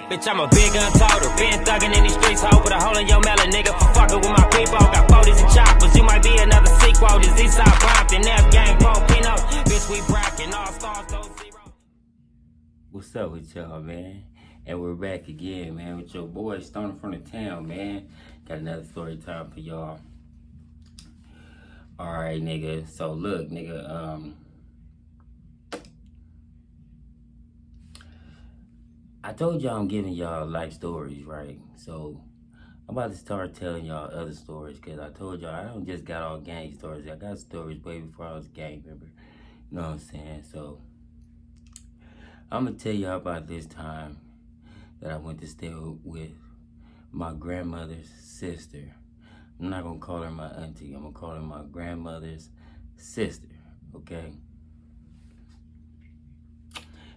Bitch, I'm a big gun toter. Been thugging in these streets, ho. Put a hole in your melon, nigga, for fucking with my people. Got 40s and choppers. You might be another sequel. This Eastside Compton, F gang, Pino. Bitch, we brackin' all stars, those zeros. What's up with y'all, man? And we're back again, man, with your boy Stoner from the town, man. Got another story time for y'all. Alright, nigga. So look, nigga, I told y'all I'm giving y'all life stories, right? So I'm about to start telling y'all other stories, because I told y'all I don't just got all gang stories. I got stories way before I was a gang member. You know what I'm saying? So I'm going to tell y'all about this time that I went to stay with my grandmother's sister. I'm not going to call her my auntie. I'm going to call her my grandmother's sister, okay?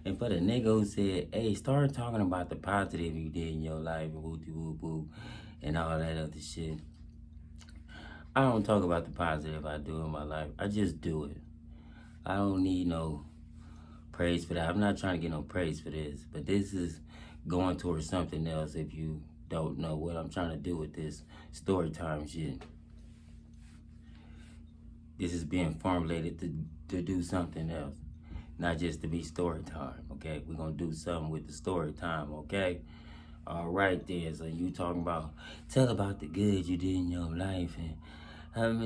And for the nigga who said, hey, start talking about the positive you did in your life, woo-de-woo-boo, and all that other shit. I don't talk about the positive I do in my life. I just do it. I don't need no praise for that. I'm not trying to get no praise for this, but this is going towards something else if you don't know what I'm trying to do with this story time shit. This is being formulated to do something else. Not just to be story time, okay? We're gonna do something with the story time, okay? All right then, so you talking about, tell about the good you did in your life and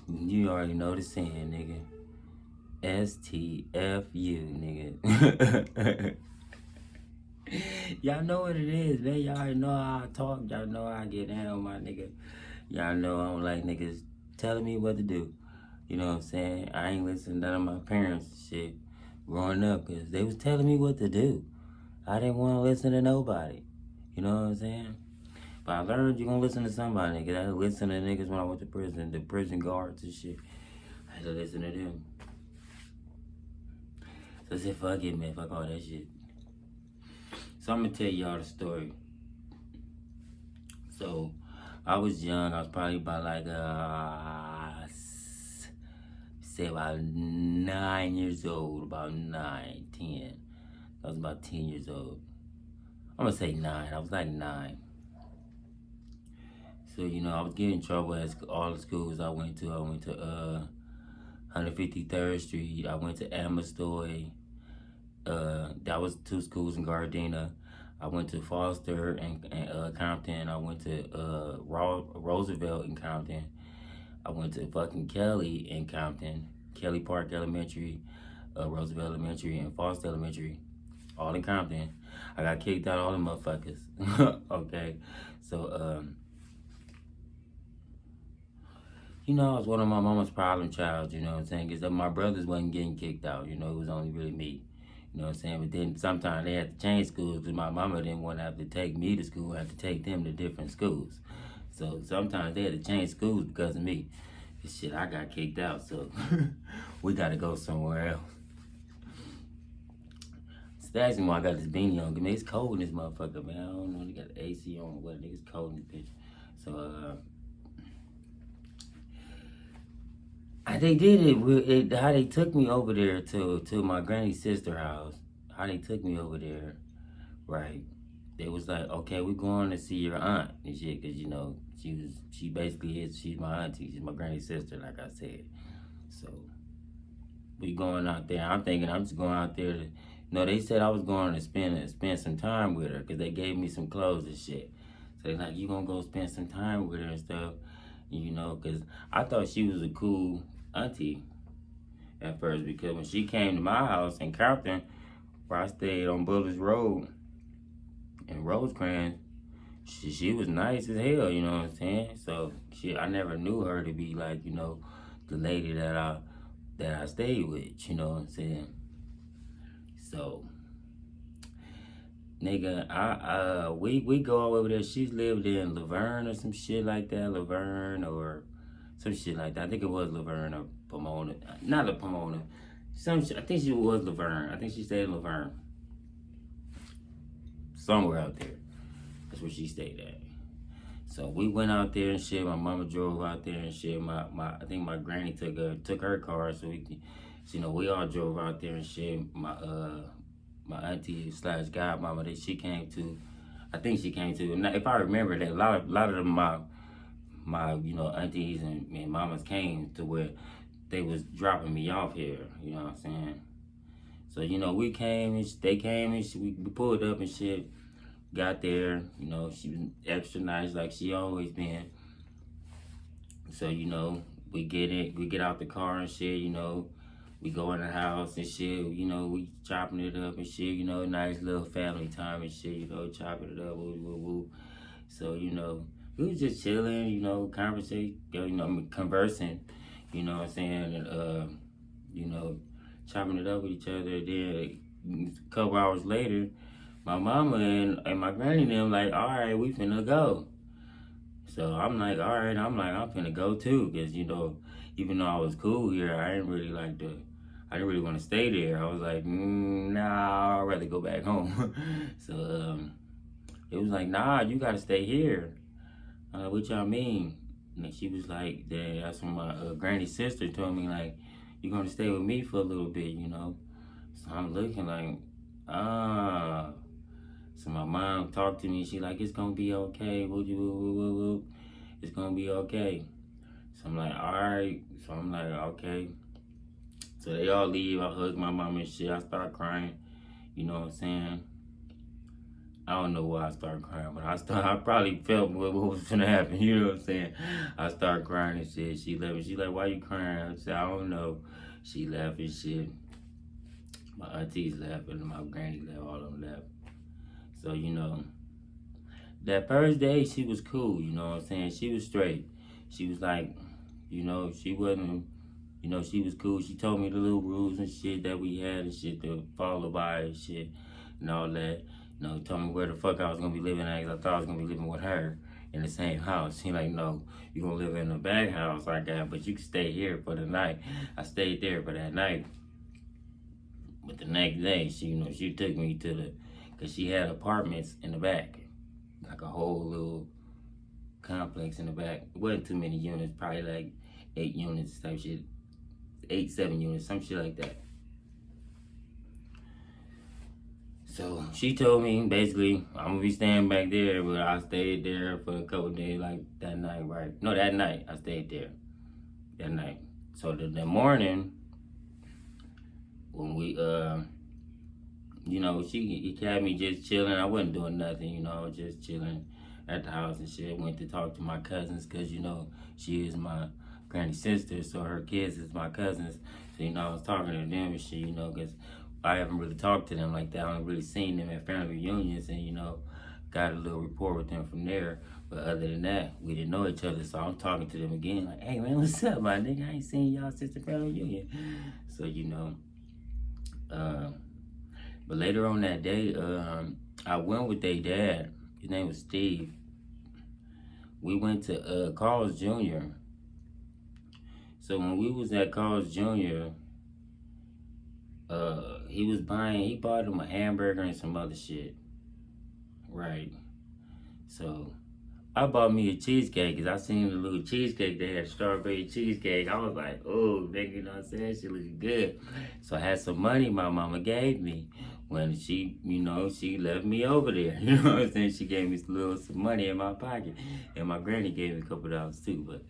you already know the saying, nigga. STFU, nigga. Y'all know what it is, man. Y'all already know how I talk. Y'all know how I get down, my nigga. Y'all know I don't like niggas telling me what to do. You know what I'm saying? I ain't listening to none of my parents' shit growing up, because they was telling me what to do. I didn't want to listen to nobody. You know what I'm saying? But I learned you're going to listen to somebody, because I had to listen to niggas when I went to prison, the prison guards and shit. I had to listen to them. So I said, fuck it, man. Fuck all that shit. So I'm going to tell y'all the story. So I was young. I was probably about like, say about 9 years old, about 9, 10. I was about 10 years old. I'm gonna say 9, I was like 9. So, you know, I was getting in trouble at all the schools I went to. I went to 153rd Street, I went to Amestoy. That was 2 schools in Gardena. I went to Foster and Compton. I went to Roosevelt in Compton. I went to fucking Kelly in Compton, Kelly Park Elementary, Roosevelt Elementary, and Foster Elementary, all in Compton. I got kicked out all the motherfuckers, okay? So, you know, I was one of my mama's problem child, you know what I'm saying? Because my brothers wasn't getting kicked out, you know, it was only really me. You know what I'm saying? But then sometimes they had to change schools because my mama didn't want to have to take me to school. I had to take them to different schools. So sometimes they had to change schools because of me. And shit, I got kicked out, so we got to go somewhere else. So that's why I got this beanie on. It's cold in this motherfucker, man. I don't know, they got the AC on, but it's cold in this bitch. So, they did it, how they took me over there to my granny's sister's house. How they took me over there, right? They was like, okay, we're going to see your aunt and shit, because, you know, she basically is, she's my auntie. She's my granny's sister, like I said. So, we going out there. I'm thinking I'm just going out there to, you know, they said I was going to spend some time with her, because they gave me some clothes and shit. So they're like, you gonna go spend some time with her and stuff, you know, because I thought she was a cool auntie at first, because when she came to my house in Compton, where I stayed on Bullis Road in Rosecrans, she was nice as hell, you know what I'm saying? So I never knew her to be like, you know, the lady that I stayed with, you know what I'm saying? So, nigga, we go over there. She's lived in Laverne or some shit like that, Laverne or some shit like that. I think it was Laverne or Pomona. Not a Pomona. I think she was Laverne. I think she stayed in Laverne. Somewhere out there. That's where she stayed at. So we went out there and shit. My mama drove out there and shit. I think my granny took her car, so we all drove out there and shit. my auntie slash godmama that she came to. I think she came to. Now, if I remember that, a lot of them, my aunties and mamas came to where they was dropping me off here. You know what I'm saying? So we came and they came and we pulled up and shit. Got there, she was extra nice like she always been. So we get out the car and shit. We go in the house and shit. We chopping it up and shit. Nice little family time and shit. Chopping it up, woo woo woo. So we was just chilling. Conversing. Conversing. You know what I'm saying? And chopping it up with each other. Then a couple hours later, my mama and my granny and them like, all right, we finna go. So I'm like, all right, I'm finna go too, because even though I was cool here, I didn't really want to stay there. I was like, nah, I'd rather go back home. So it was like, nah, you gotta stay here. I'm like, what y'all mean? And she was like, that's when my granny's sister told me, like, you're gonna stay with me for a little bit, So I'm looking like, So my mom talked to me. She like, it's gonna be okay. It's gonna be okay. So I'm like, all right. So I'm like, okay. So they all leave. I hug my mom and shit. I start crying. You know what I'm saying? I don't know why I started crying, but I probably felt what was gonna happen. You know what I'm saying? I started crying and shit. She left. She like, why you crying? I said, I don't know. She left and shit. My aunties left and my granny left. All of them left. So, that first day, she was cool, you know what I'm saying? She was straight. She was like, she wasn't, she was cool. She told me the little rules and shit that we had and shit to follow by and shit and all that. Told me where the fuck I was going to be living at, 'cause I thought I was going to be living with her in the same house. She like, no, you're going to live in a bag house like that, but you can stay here for the night. I stayed there for that night. But the next day, she took me to because she had apartments in the back, like a whole little complex in the back. It wasn't too many units, probably like 8 units type shit, 7 units, some shit like that. So she told me, basically, I'm gonna be staying back there, but I stayed there for a couple days, like that night, right? No, that night, I stayed there, that night. So the morning, when we, he had me just chilling. I wasn't doing nothing, just chilling at the house and shit. Went to talk to my cousins because, she is my granny's sister, so her kids is my cousins. So, I was talking to them and shit, because I haven't really talked to them like that. I haven't really seen them at family reunions and, got a little rapport with them from there. But other than that, we didn't know each other, so I'm talking to them again like, hey, man, what's up, my nigga? I ain't seen y'all since the family reunion. So, but later on that day, I went with their dad. His name was Steve. We went to Carl's Jr. So when we was at Carl's Jr., he bought him a hamburger and some other shit. Right. So I bought me a cheesecake because I seen the little cheesecake. They had strawberry cheesecake. I was like, oh, nigga, you know what I'm saying? She looking good. So I had some money my mama gave me when she, she left me over there. You know what I'm saying? She gave me some money in my pocket. And my granny gave me a couple dollars too, but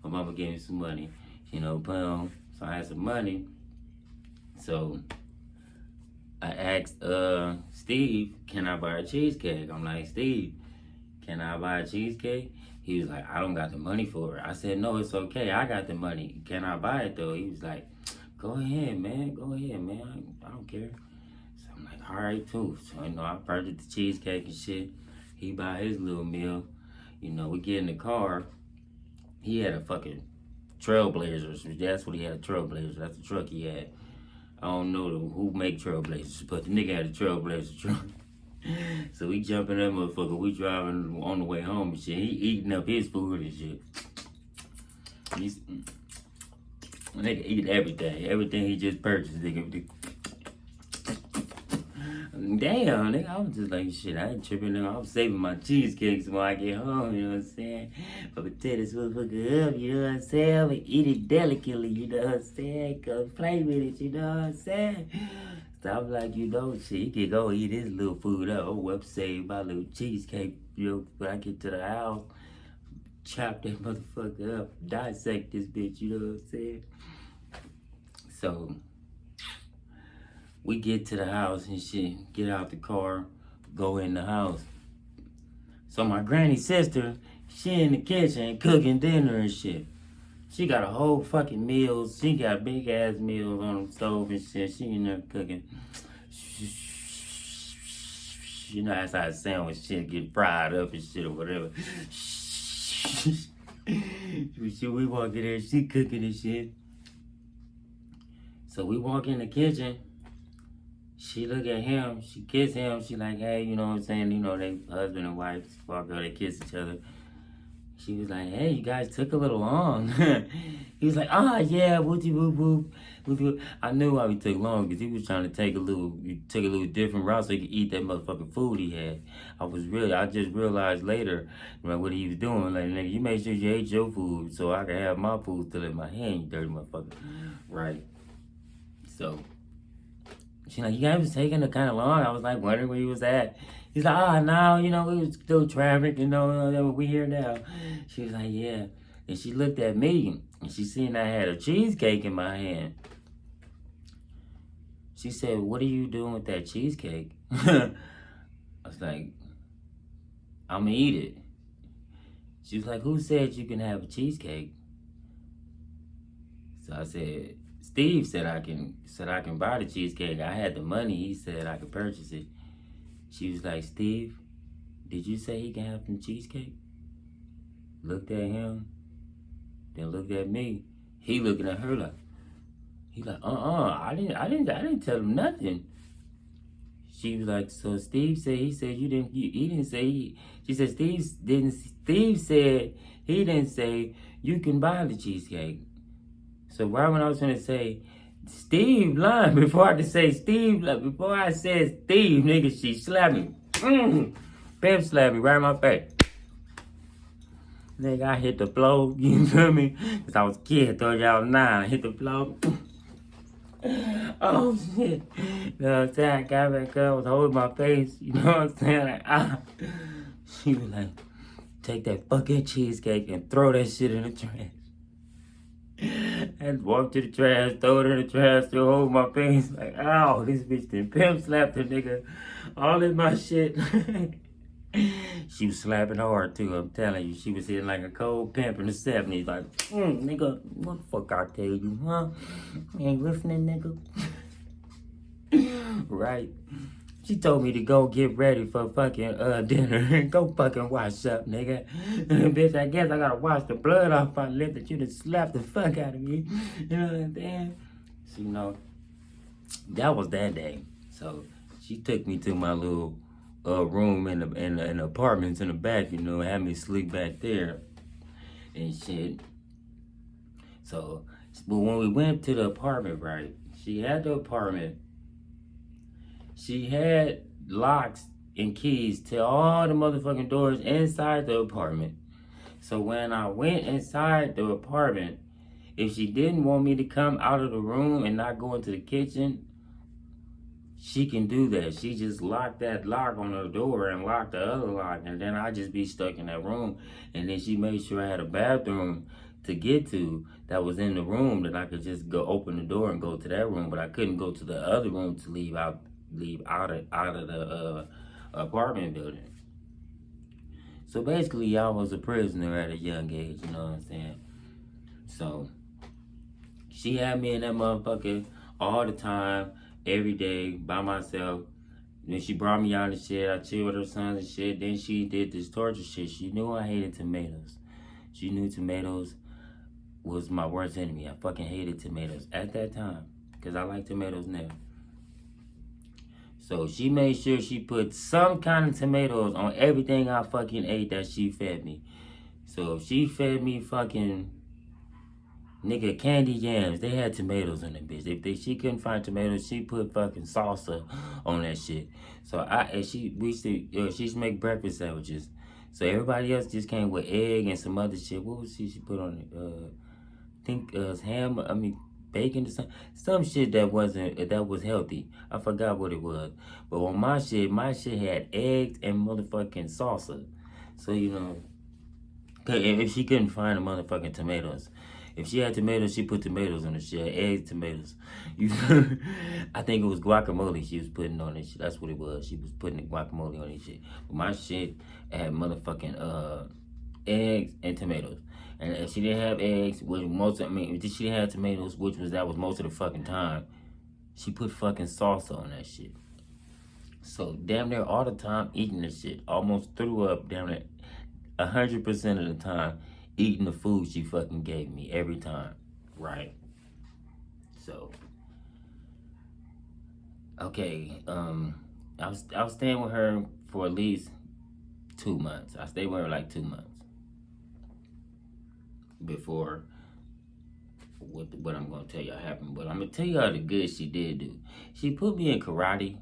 my mama gave me some money, put on. So I had some money. So I asked Steve, can I buy a cheesecake? I'm like, Steve, can I buy a cheesecake? He was like, I don't got the money for it. I said, no, it's okay. I got the money. Can I buy it though? He was like, go ahead, man. Go ahead, man. I don't care. So I'm like, all right, too. So, I purchased the cheesecake and shit. He buy his little meal. We get in the car. He had a fucking Trailblazer. That's what he had, a Trailblazer. That's the truck he had. I don't know who make Trailblazers, but the nigga had a Trailblazer truck. So we jump in that motherfucker. We driving on the way home and shit. He eating up his food and shit. Nigga eat everything. Everything he just purchased, nigga. Damn, nigga, I was just like, shit, I ain't tripping, nigga. I was saving my cheesecakes when I get home, you know what I'm saying? But I tear this motherfucker up, you know what I'm saying? I'm gonna eat it delicately, you know what I'm saying? Go play with it, you know what I'm saying? So I'm like, you know, shit, he can go eat his little food up. Oh, I'm saved my little cheesecake. You know, when I get to the house, chop that motherfucker up, dissect this bitch, you know what I'm saying? So, we get to the house and shit, get out the car, go in the house. So my granny's sister, she in the kitchen cooking dinner and shit. She got a whole fucking meals. She got big ass meals on the stove and shit. She in there cooking. You know, that's how a sandwich shit get fried up and shit or whatever. We walk in there, she cooking and shit. So we walk in the kitchen. She look at him, she kiss him. She like, hey, you know what I'm saying? You know, they husband and wife, fuck her, they kiss each other. She was like, hey, you guys took a little long. He was like, yeah, whoopty whoop whoop. I knew why we took long, because he was trying to take a little different route so he could eat that motherfucking food he had. I just realized later, what he was doing. Like, nigga, you make sure you ate your food so I can have my food still in my hand, you dirty motherfucker. Right. So, she like, you guys was taking it kind of long. I was like, wondering where he was at. He's like, no, you know, we was still traffic, you know, we here now. She was like, yeah. And she looked at me, and she seen I had a cheesecake in my hand. She said, what are you doing with that cheesecake? I was like, I'm gonna eat it. She was like, who said you can have a cheesecake? So I said, Steve said I can buy the cheesecake. I had the money. He said I could purchase it. She was like, Steve, did you say he can have some cheesecake? Looked at him, then looked at me. He looking at her like, I didn't tell him nothing. She was like, so Steve said he said he didn't say she said Steve said he didn't say you can buy the cheesecake. So right when I was gonna say Steve lying, before I said Steve, nigga, she slapped me. Pimp slapped me right in my face. Nigga, I hit the floor, you feel me? Cause I was a kid, 30 out 9, I hit the floor. Oh shit. You know what I'm saying? I got back up, I was holding my face, you know what I'm saying? Like, She was like, take that fucking cheesecake and throw that shit in the trash. I walked to the trash, throw it in the trash, still hold my face, like, ow, this bitch done pimp slapped the nigga all in my shit. She was slapping hard too, I'm telling you. She was hitting like a cold pimp in the 70s, like, nigga, what the fuck I tell you, huh? You ain't listening, nigga? Right. She told me to go get ready for fucking dinner. Go fucking wash up, nigga. Bitch, I guess I gotta wash the blood off my lip that you done slapped the fuck out of me. You know what I'm saying? So, you know, that was that day. So she took me to my little room in the apartments in the back, you know, had me sleep back there and shit. So, but when we went to the apartment, right, she had the apartment. She had locks and keys to all the motherfucking doors inside the apartment. So when I went inside the apartment, if she didn't want me to come out of the room and not go into the kitchen, she can do that. She just locked that lock on her door and locked the other lock, and then I just be stuck in that room. And then she made sure I had a bathroom to get to that was in the room that I could just go open the door and go to that room, but I couldn't go to the other room to leave out of the apartment building. So basically, I was a prisoner at a young age, you know what I'm saying? So she had me in that motherfucker all the time, every day, by myself. Then she brought me out and shit. I chilled with her sons and shit. Then she did this torture shit. She knew I hated tomatoes. She knew tomatoes was my worst enemy. I fucking hated tomatoes at that time, because I like tomatoes now. So she made sure she put some kind of tomatoes on everything I fucking ate that she fed me. So if she fed me fucking, nigga, candy yams, they had tomatoes in them bitch. If she couldn't find tomatoes, she put fucking salsa on that shit. So she used to make breakfast sandwiches. So everybody else just came with egg and some other shit. What was she put on it? I think ham, bacon or some shit that was healthy. I forgot what it was. But on my shit had eggs and motherfucking salsa. So, you know, if she couldn't find the motherfucking tomatoes. If she had tomatoes, she put tomatoes on the shit. Eggs, tomatoes. I think it was guacamole she was putting on this shit. That's what it was. She was putting the guacamole on this shit. But my shit had motherfucking eggs and tomatoes. And if she didn't have eggs, if she didn't have tomatoes, that was most of the fucking time, she put fucking salsa on that shit. So damn near all the time eating this shit. Almost threw up damn near 100% of the time eating the food she fucking gave me every time. Right. So okay, I was staying with her for at least 2 months. I stayed with her like 2 months before what I'm gonna tell y'all happened. But I'm gonna tell y'all the good she did do. She put me in karate.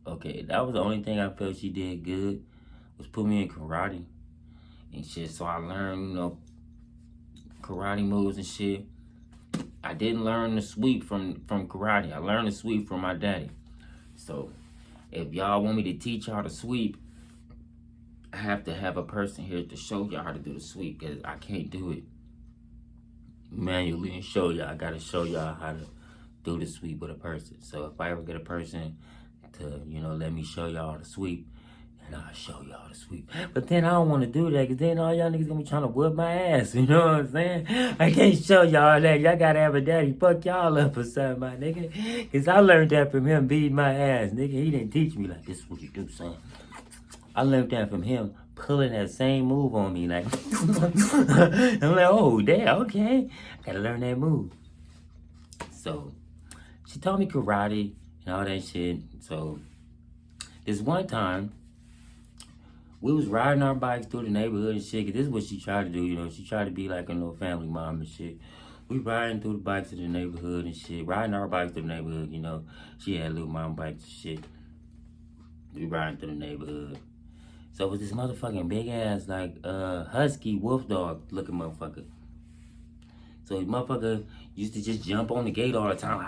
Okay, that was the only thing I felt she did good, was put me in karate and shit. So I learned, you know, karate moves and shit. I didn't learn the sweep from karate. I learned the sweep from my daddy. So if y'all want me to teach y'all to sweep, I have to have a person here to show y'all how to do the sweep, because I can't do it manually and show y'all. I gotta show y'all how to do the sweep with a person. So if I ever get a person to, you know, let me show y'all the sweep, and I'll show y'all the sweep. But then I don't want to do that, because then all y'all niggas gonna be trying to whip my ass, you know what I'm saying? I can't show y'all that. Y'all gotta have a daddy fuck y'all up or something, my nigga. Because I learned that from him beating my ass, nigga. He didn't teach me, like, this is what you do, son. I learned that from him pulling that same move on me, like, I'm like, oh, damn, okay. I gotta learn that move. So, she taught me karate and all that shit. So, this one time, we was riding our bikes through the neighborhood and shit, because this is what she tried to do, you know. She tried to be like a little family mom and shit. We riding through the bikes of the neighborhood and shit. Riding our bikes through the neighborhood, you know. She had little mom bikes and shit. We riding through the neighborhood. So it was this motherfucking big ass, like, husky wolf dog looking motherfucker. So the motherfucker used to just jump on the gate all the time.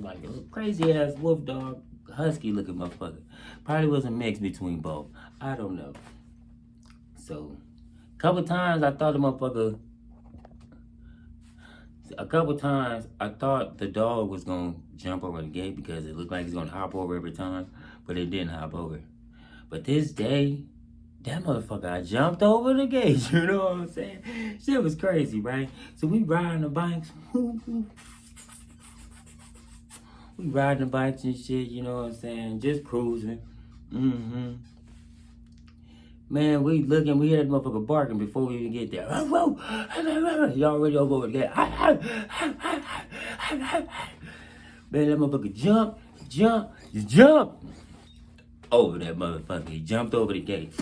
Like a crazy ass wolf dog, husky looking motherfucker. Probably was a mix between both. I don't know. So, a couple times I thought the dog was gonna jump over the gate, because it looked like he's gonna hop over every time, but it didn't hop over. But this day, that motherfucker, I jumped over the gate, you know what I'm saying? Shit was crazy, right? So we riding the bikes. We riding the bikes and shit, you know what I'm saying? Just cruising. Man, we looking, we hear that motherfucker barking before we even get there. He already over there. Man, that motherfucker jump over that motherfucker. He jumped over the gate.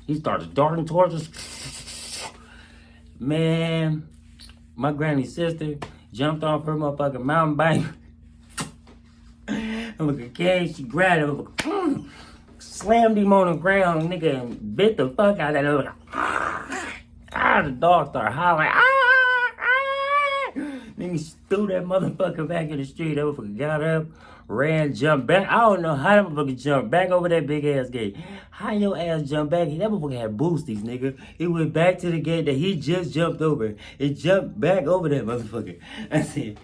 He started darting towards us. Man, my granny's sister jumped off her motherfucking mountain bike. And look at Kay, she grabbed him, slammed him on the ground, nigga, and bit the fuck out of that. The dog started hollering. Then he threw that motherfucker back in the street. That motherfucker got up, ran, jumped back. I don't know how that motherfucker jumped back over that big ass gate. How your ass jumped back? That motherfucker had boosties, nigga. He went back to the gate that he just jumped over. It jumped back over that motherfucker. I said,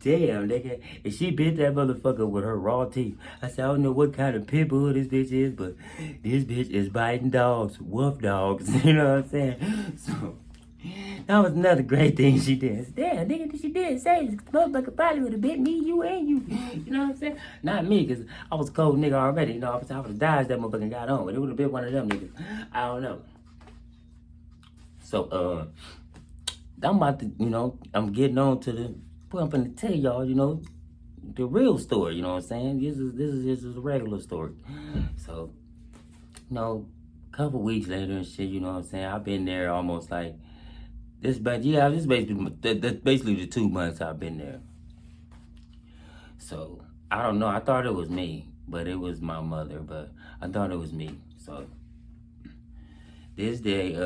damn, nigga. And she bit that motherfucker with her raw teeth. I said, I don't know what kind of pit bull this bitch is, but this bitch is biting dogs, wolf dogs. You know what I'm saying? So, that was another great thing she did. I said, damn, nigga, she did say this motherfucker probably would have bit me, you, and you. You know what I'm saying? Not me, because I was a cold nigga already. You know, I would have dodged that motherfucker and got on, but it would have been one of them niggas. I don't know. So, I'm about to, you know, I'm getting on to the, well, I'm finna tell y'all, you know, the real story, you know what I'm saying? This is a regular story. So, you know, a couple weeks later and shit, you know what I'm saying? I've been there almost like, this basically the 2 months I've been there. So, I don't know, I thought it was me, but it was my mother, but I thought it was me. So, this day,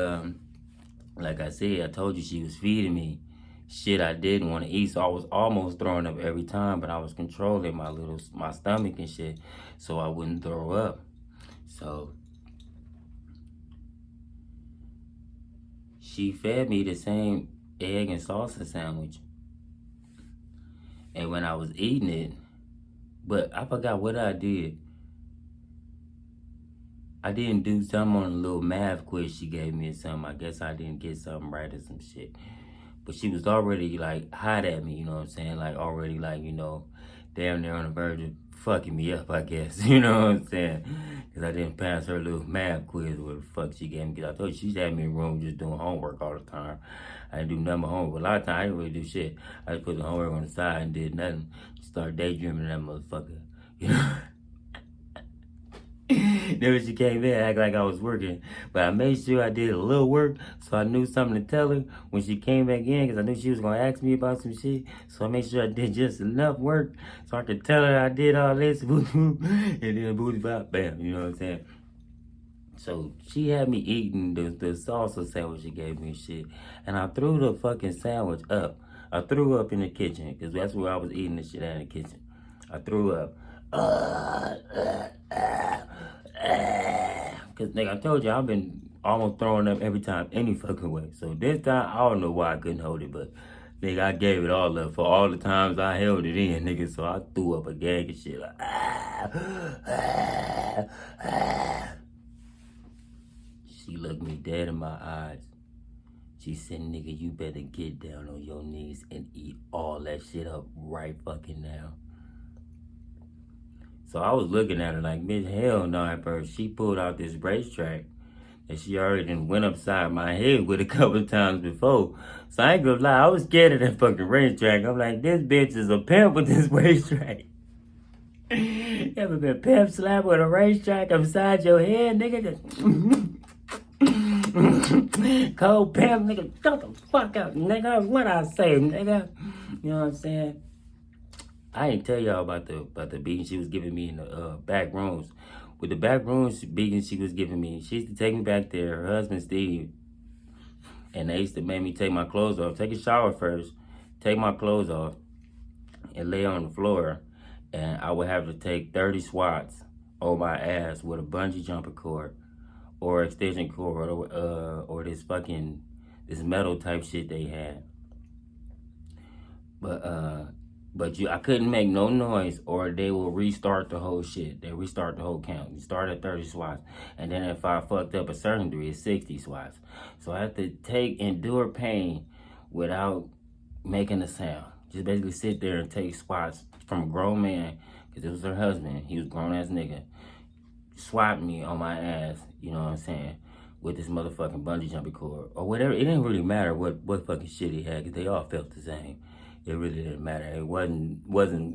like I said, I told you she was feeding me. shit I didn't want to eat. So I was almost throwing up every time, but I was controlling my stomach and shit so I wouldn't throw up. So she fed me the same egg and salsa sandwich. And when I was eating it, but I forgot what I did. I didn't do something on a little math quiz she gave me or something. I guess I didn't get something right or some shit. But she was already like hot at me, you know what I'm saying? Like already like, you know, damn near on the verge of fucking me up, I guess. You know what I'm saying? Because I didn't pass her little math quiz or the fuck she gave me. Because I told you she had me in the room just doing homework all the time. I didn't do nothing but homework. A lot of times I didn't really do shit. I just put the homework on the side and did nothing. Started daydreaming that motherfucker. You know? Then when she came in, act like I was working. But I made sure I did a little work so I knew something to tell her when she came back in, because I knew she was going to ask me about some shit. So I made sure I did just enough work so I could tell her I did all this. And then booty bop, bam, you know what I'm saying? So she had me eating the salsa sandwich she gave me and shit. And I threw the fucking sandwich up. I threw up in the kitchen because that's where I was eating the shit at in the kitchen. I threw up. Cause nigga, I told you I've been almost throwing up every time any fucking way. So this time I don't know why I couldn't hold it, but nigga, I gave it all up for all the times I held it in, nigga. So I threw up a gag and shit like She looked me dead in my eyes. She said, nigga, you better get down on your knees and eat all that shit up right fucking now. So I was looking at her like, bitch, hell no, at first. She pulled out this racetrack that she already done went upside my head with a couple of times before. So I ain't gonna lie, I was scared of that fucking racetrack. I'm like, this bitch is a pimp with this racetrack. You ever been pimp slapped with a racetrack upside your head, nigga? Cold pimp, nigga, shut the fuck up, nigga. What I say, nigga? You know what I'm saying? I didn't tell y'all about the beating she was giving me in the back rooms. With the back rooms beating she was giving me, she used to take me back there, her husband Steve, and they used to make me take my clothes off, take a shower first, take my clothes off, and lay on the floor, and I would have to take 30 swats on my ass with a bungee jumping cord, or extension cord, or this metal type shit they had. But I couldn't make no noise or they will restart the whole shit. They restart the whole count. You start at 30 swats. And then if I fucked up a certain degree, it's 60 swats. So I had to endure pain without making a sound. Just basically sit there and take swats from a grown man, because it was her husband. He was a grown-ass nigga. Swat me on my ass, you know what I'm saying, with this motherfucking bungee jumping cord. Or whatever. It didn't really matter what fucking shit he had, because they all felt the same. It really didn't matter. It wasn't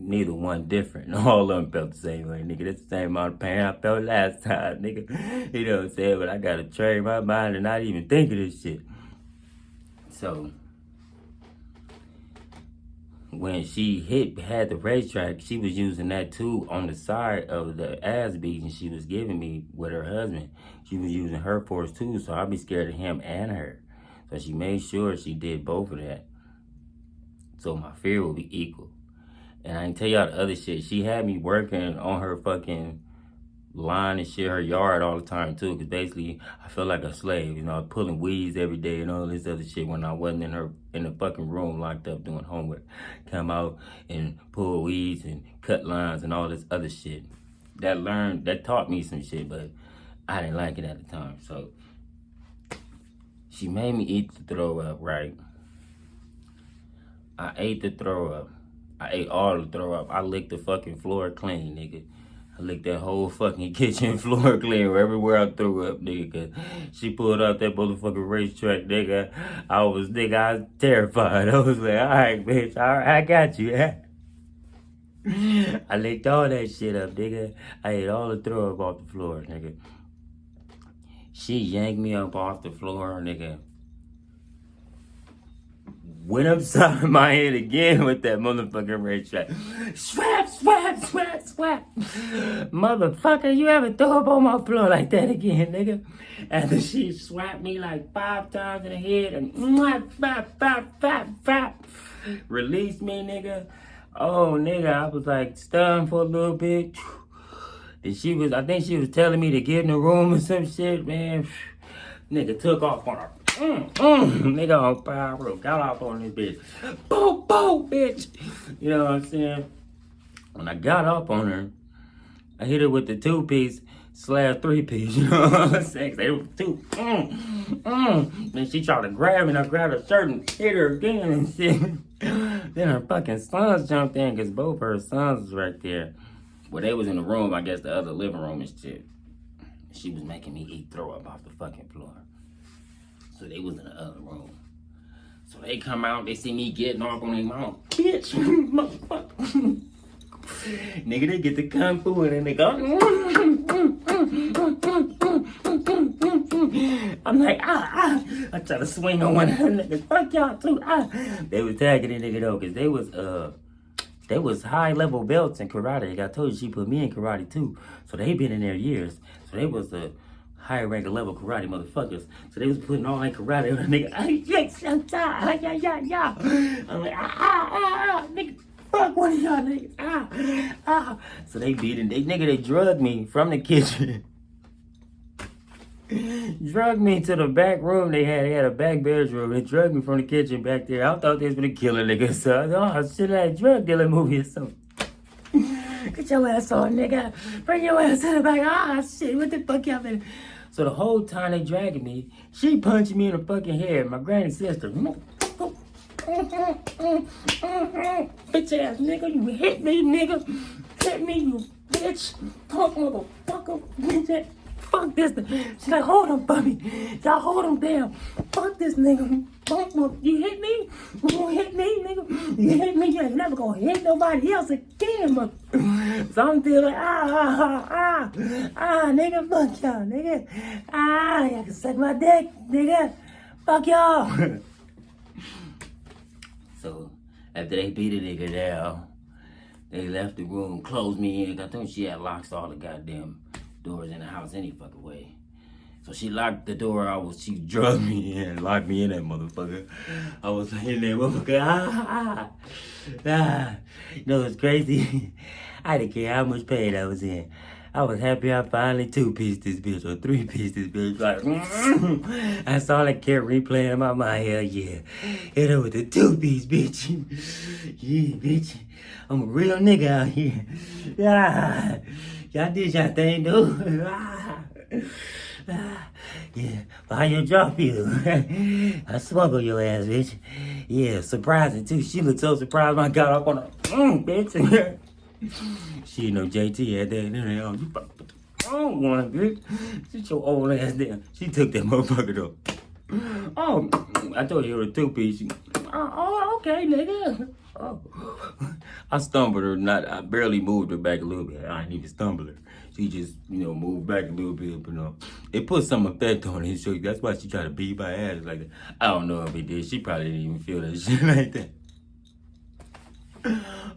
neither one different. All of them felt the same way, nigga. That's the same amount of pain I felt last time, nigga. You know what I'm saying? But I gotta train my mind and not even think of this shit. So when she had the racetrack, she was using that too on the side of the ass beating she was giving me with her husband. She was using her force too, so I'd be scared of him and her. So she made sure she did both of that, so my fear will be equal. And I can tell y'all the other shit. She had me working on her fucking line and shit, her yard all the time too. Because basically, I felt like a slave. You know, pulling weeds every day and all this other shit when I wasn't in the fucking room locked up doing homework. Come out and pull weeds and cut lines and all this other shit. That taught me some shit, but I didn't like it at the time. So she made me eat the throw up, right? I ate the throw up. I ate all the throw up. I licked the fucking floor clean, nigga. I licked that whole fucking kitchen floor clean everywhere I threw up, nigga. Cause she pulled out that motherfucking racetrack, nigga. I was terrified. I was like, all right, bitch. All right, I got you. I licked all that shit up, nigga. I ate all the throw up off the floor, nigga. She yanked me up off the floor, nigga. went upside my head again with that motherfucking red strap. Swap, swap, swap, swap. Motherfucker, you ever throw up on my floor like that again, nigga? After she slapped me like 5 times in the head and released me, nigga. Oh, nigga, I was like stunned for a little bit. And I think she was telling me to get in the room or some shit, man. Nigga took off on her. Nigga on power, got off on this bitch. Boom, boom, bitch. You know what I'm saying? When I got up on her, I hit her with the 2-piece / 3-piece. You know what I'm saying? They were 2. Then she tried to grab me, and I grabbed her shirt and hit her again and shit. Then her fucking sons jumped in because both her sons was right there. Well, they was in the room, I guess the other living room and shit. She was making me throw up off the fucking floor. So they was in the other room. So they come out, they see me getting off on their mom. Bitch, motherfucker. Nigga, they get the kung fu and then they go. I'm like, I try to swing on one of them niggas. Fuck y'all too. They was tagging the nigga though, cause they was high level belts in karate. Like I told you, she put me in karate too. So they been in there years. So they was the higher rank level karate motherfuckers. So they was putting all that karate on a nigga. I'm like, nigga, fuck one of y'all niggas. So they beat it. They drugged me from the kitchen. Drugged me to the back room. They had a back bedroom. They drugged me from the kitchen back there. I thought they was gonna kill a nigga. So I thought, oh shit, like drug dealer movie or something. Get your ass on, nigga. Bring your ass to the back. Shit, what the fuck y'all been? So the whole time they dragging me, she punched me in the fucking head. My granny sister. Bitch ass nigga, you hit me, nigga. Hit me, you bitch. Punk motherfucker. Bitch ass. Fuck this nigga. She's like, hold him for me. Y'all hold him down. Fuck this nigga. You hit me? You gonna hit me, nigga? You hit me, you ain't never gonna hit nobody else again, mother. So I'm still like, nigga, fuck y'all, nigga. Y'all can suck my dick, nigga. Fuck y'all. So, after they beat a nigga down, they left the room, closed me in. I think she had locks to all the goddamn doors in the house any fucking way. So she locked the door. She drugged me in, locked me in that motherfucker. I was in there, motherfucker. You know what's crazy? I didn't care how much pain I was in. I was happy I finally 2-pieced this bitch or 3-pieced this bitch. Like, that's all I kept replaying in my mind. Hell yeah. Hit her with the 2-piece, bitch. Yeah, bitch. I'm a real nigga out here. Y'all did y'all thing, dude. Yeah, but how your jaw feel? I smuggled your ass, bitch. Yeah, surprising too. She looked so surprised when I got up on her. Bitch. She know JT had that in there. You fucking put the wrong one, bitch. Sit your old ass down. She took that motherfucker though. Oh, I told you it was a 2-piece. Oh, okay, nigga. Oh. I stumbled her, I barely moved her back a little bit. I didn't even stumble her. She just, moved back a little bit, but it put some effect on it. So that's why she tried to beat my ass like that. I don't know if it did. She probably didn't even feel that shit like that.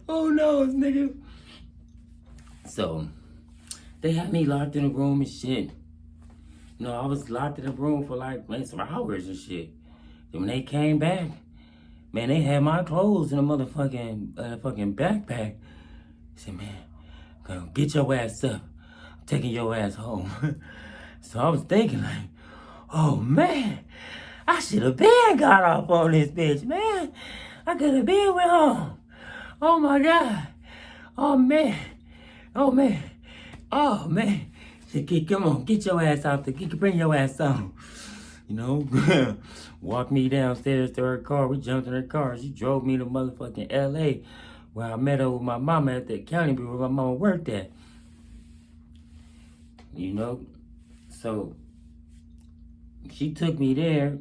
Oh no, nigga. So, they had me locked in a room and shit. I was locked in a room for like some hours and shit. Then when they came back, man, they had my clothes in a motherfucking fucking backpack. I said, man, get your ass up. I'm taking your ass home. So I was thinking like, oh man, I should have been got off on this bitch, man. I could have been went home. Oh my God. Oh man. Oh man. Oh man. Come on, get your ass out there. Bring your ass on. Walked me downstairs to her car. We jumped in her car. She drove me to motherfucking LA where I met her with my mama at that county bureau where my mama worked at. So she took me there.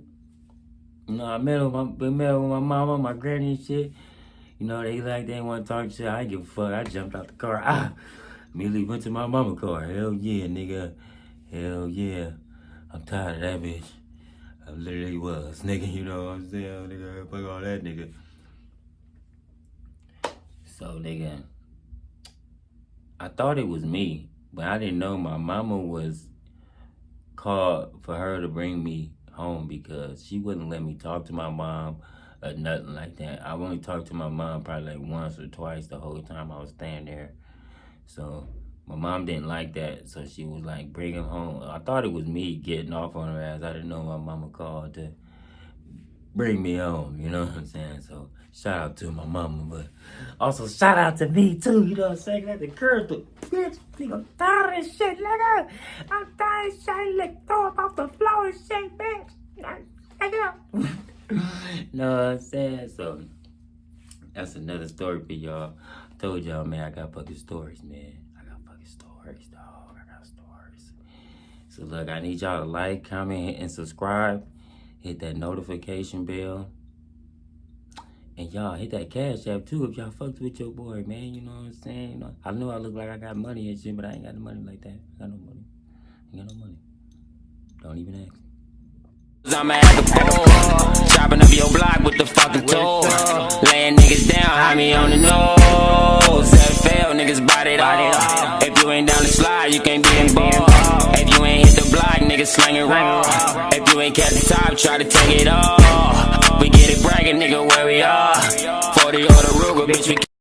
I met her with my mama, my granny and shit. They didn't want to talk shit. I didn't give a fuck. I jumped out the car. Immediately went to my mama's car. Hell yeah, nigga. Hell yeah. I'm tired of that bitch. I literally was, nigga, you know what I'm saying? Nigga, fuck all that, nigga. So, nigga, I thought it was me, but I didn't know my mama was called for her to bring me home because she wouldn't let me talk to my mom or nothing like that. I only talked to my mom probably like once or twice the whole time I was staying there. So my mom didn't like that, so she was like, bring him home. I thought it was me getting off on her ass. I didn't know my mama called to bring me home, you know what I'm saying? So shout out to my mama, but also shout out to me too, you know what I'm saying? That's the curve to bitch, nigga, I'm tired of this shit, nigga. I'm tired of shit, like throw up off the floor and shit, bitch. Know what I'm saying? So that's another story for y'all. I told y'all, man, I got fucking stories, man. I got fucking stories, dog. I got stories. So look, I need y'all to like, comment, and subscribe. Hit that notification bell. And y'all hit that Cash App too if y'all fucked with your boy, man. You know what I'm saying? You know, I know I look like I got money and shit, but I ain't got no money like that. I got no money. I ain't got no money. Don't even ask. I'm at the pole, chopping up your block with the fucking tool. Laying niggas down, hide me on the nose. FL, niggas body it all. If you ain't down the slide, you can't be involved. If you ain't hit the block, niggas slinging raw. If you ain't catch the top, try to take it off. We get it bragging, nigga, where we are. 40 or the Ruger, bitch, we